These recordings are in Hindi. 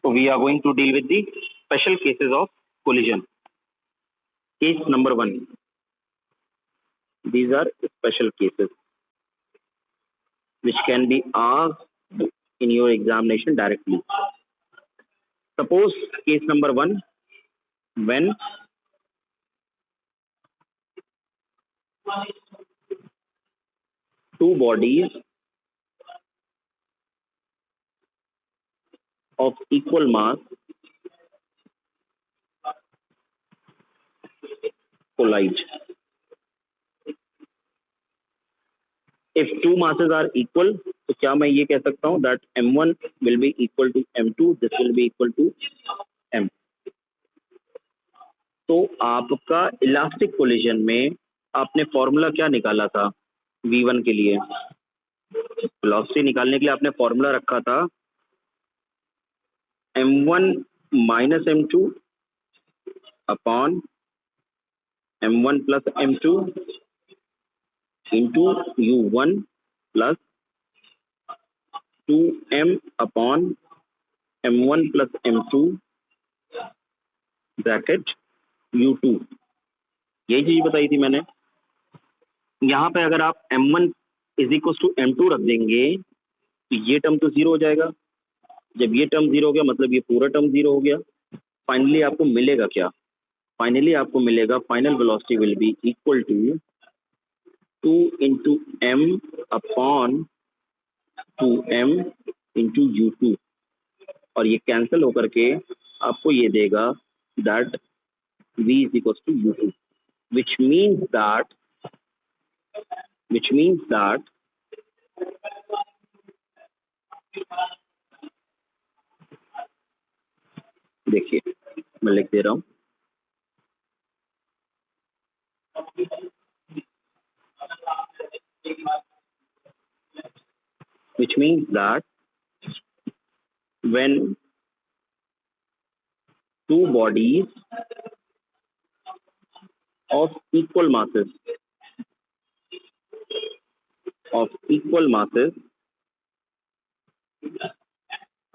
we are going to deal with the special cases of collision. Case number 1. These are special cases which can be asked in your examination directly. Suppose case number 1, when two bodies of equal mass collide. If two masses are equal, तो क्या मैं ये कह सकता हूँ that m1 will be equal to m2, this will be equal to m. तो आपका इलास्टिक कोलिजन में आपने फॉर्मूला क्या निकाला था v1 के लिए? वेलोसिटी निकालने के लिए आपने फॉर्मूला रखा था m1 minus m2 upon m1 plus m2 into u1 plus 2m upon m1 plus m2 bracket u2. यही चीज बताई थी मैंने. यहाँ पे अगर आप m1 is equal to m2 रख देंगे तो ये टर्म तो जीरो हो जाएगा. जब ये टर्म जीरो हो गया मतलब ये पूरा टर्म जीरो हो गया. फाइनली आपको मिलेगा क्या? फाइनली आपको मिलेगा final velocity will be equal to 2 into m upon 2m into u2 और ये कैंसिल होकर के आपको ये देगा that v is equals to u2 which means that देखिए मैं लिख दे रहा हूँ. Which means that when two bodies of equal masses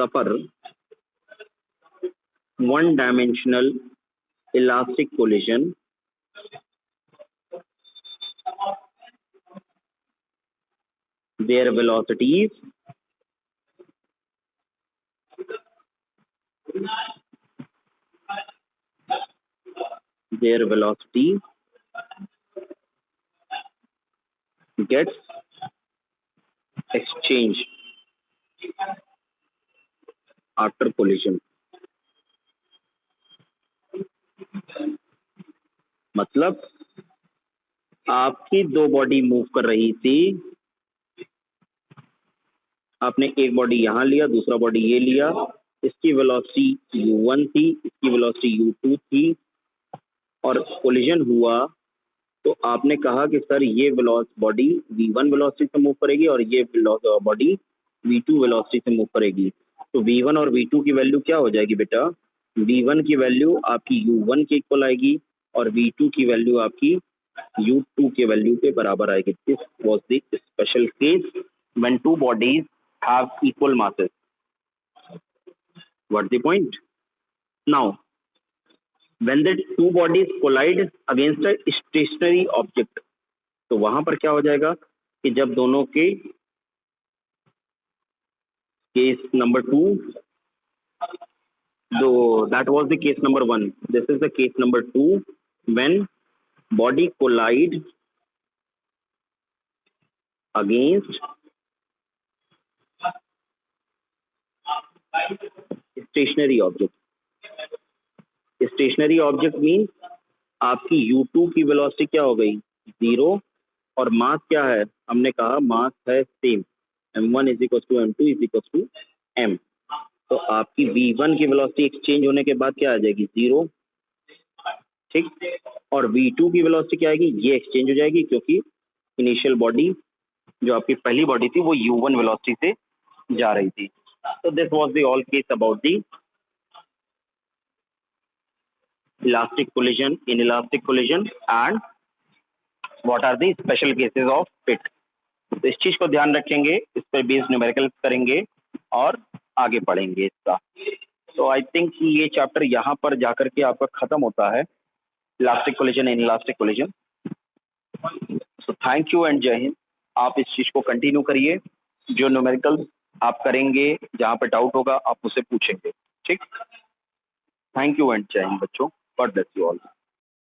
suffer one-dimensional elastic collision, their velocities gets exchanged after collision. मतलब आपकी दो बॉडी मूव कर रही थी, आपने एक बॉडी यहाँ लिया, दूसरा बॉडी ये लिया, इसकी वेलोसिटी u1 थी, इसकी वेलोसिटी u2 थी और कोलिजन हुआ तो आपने कहा कि सर ये बॉडी v1 वेलोसिटी से मूव करेगी और ये बॉडी v2 वेलोसिटी से मूव करेगी. तो v1 और v2 की वैल्यू क्या हो जाएगी बेटा? v1 की वैल्यू आपकी u1 के इक्वल आएगी और v2 की वैल्यू आपकी u2 के वैल्यू के बराबर आएगी. This was the special case when two bodies have equal masses. What's the point? Now, when the two bodies collide against a stationary object, तो वहां पर क्या हो जाएगा कि जब दोनों के case number 2, that was the case number 1. This is the case number 2 when body collide against stationary object. Stationary object mean आपकी u2 की वेलोसिटी क्या हो गई? 0 और मास क्या है? हमने कहा मास है same, m1 is equal to m2 is equal to m. तो आपकी v1 की वेलोसिटी एक्सचेंज होने के बाद क्या आ जाएगी? 0. ठीक. और v2 की वेलोसिटी क्या आएगी? ये एक्सचेंज हो जाएगी क्योंकि इनिशियल बॉडी जो आपकी पहली बॉडी थी वो u1 वेलोसिटी से जा रही थी. तो this was the all case about the elastic collision, inelastic collision and what are the special cases of it. तो इस चीज को ध्यान रखेंगे, इस पर बेस्ड न्यूमेरिकल करेंगे और आगे पढ़ेंगे इसका. तो आई थिंक ये चैप्टर यहाँ पर जाकर के आपका खत्म होता है, elastic collision and elastic collision. So thank you and जय हिंद। आप इस चीज को कंटिन्यू करिए, जो न्यूमेरिकल आप करेंगे, जहाँ पर डाउट होगा आप मुझसे पूछेंगे, ठीक। थैंक यू एंड जय हिंद बच्चों, गॉड ब्लेस यू ऑल।